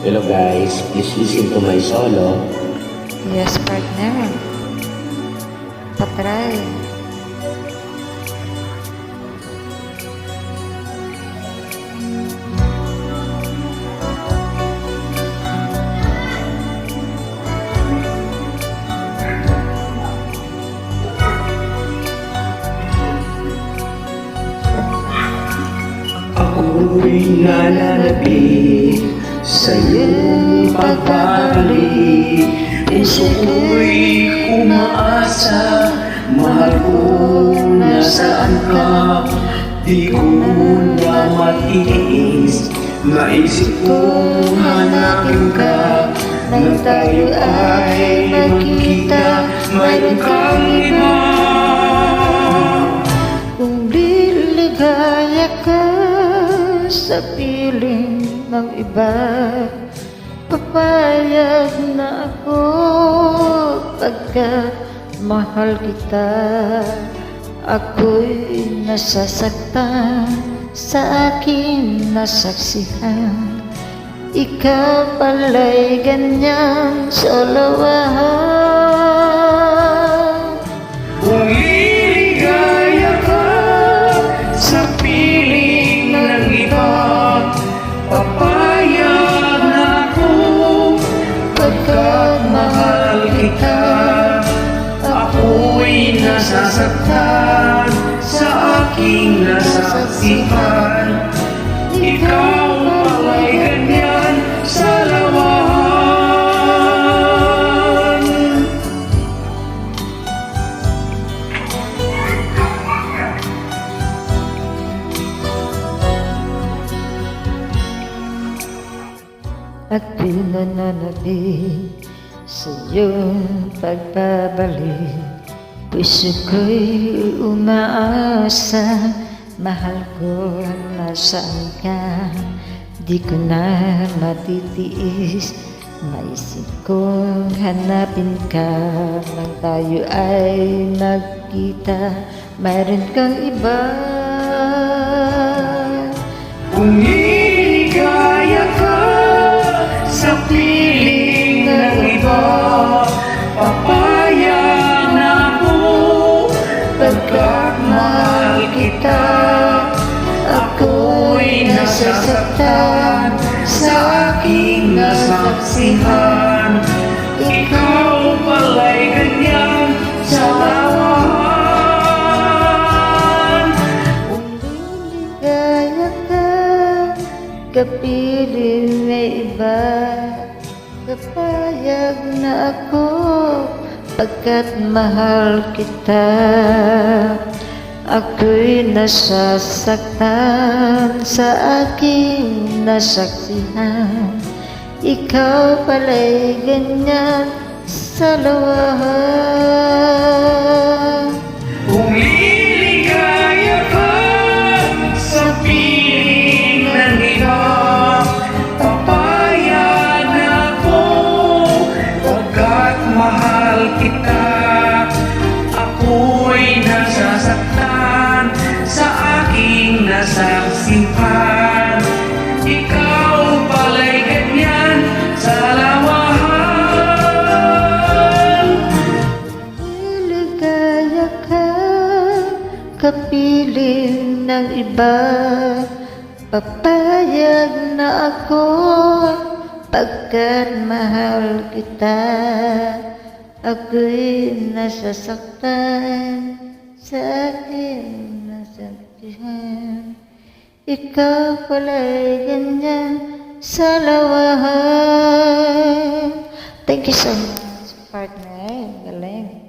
Hello guys, please listen to my solo. Yes, partner. Patry. Ako'y nananabik sa iyong pagbabalik. Puso ko'y umaasa, mahal ko nasaan ka. Di ko na matiis, naisip kong hanapin ka. Nang tayo ay magkita, mayroon kang iba. Kung liligaya ka sa piling ng iba, papayag na ako pagkat mahal kita. Ako'y nasasaktan sa aking nasaksihan. Ikaw pala'y ganyan sa lawahan. Kung liligaya ka sa piling ng iba, papayag na ako pagkat mahal kita. Ako'y nasasaktan sa aking nasaksihan. Ikaw pala'y ganyan sa lawahan. Ako'y nananabik sa iyong pagbabalik. Puso ko'y umaasa, mahal ko nasaan ka. Di ko na matitiis, naisip kong hanapin ka. Nang tayo ay nagkita, mayroon kang iba. Kung liligaya ka sa piling ng iba, papayag na ako pagkat mahal kita. Ako'y nasasaktan sa aking nasaksihan. Ikaw pala'y ganyan sa lawahan. Kung liligaya ka, kapiling may iba, kapayag na ako pagkat mahal kita. Ako'y nasasaktan sa aking nasaksihan. Ikaw pala'y ganyan sa lawahan. Kung liligaya ka sa piling ng iba, papayag na ako pagkat mahal kita. Ako'y nasasaktan sa aking nasaksihan. Ikaw pala'y ganyan sa lawahan. Liligaya ka, kapiling ng iba, papayag na ako pagkat mahal kita. Ako'y nasasaktan sa aking nasaksihan. Ikaw pala'y ganyan sa lawahan. Thank you so much, partner. Galing.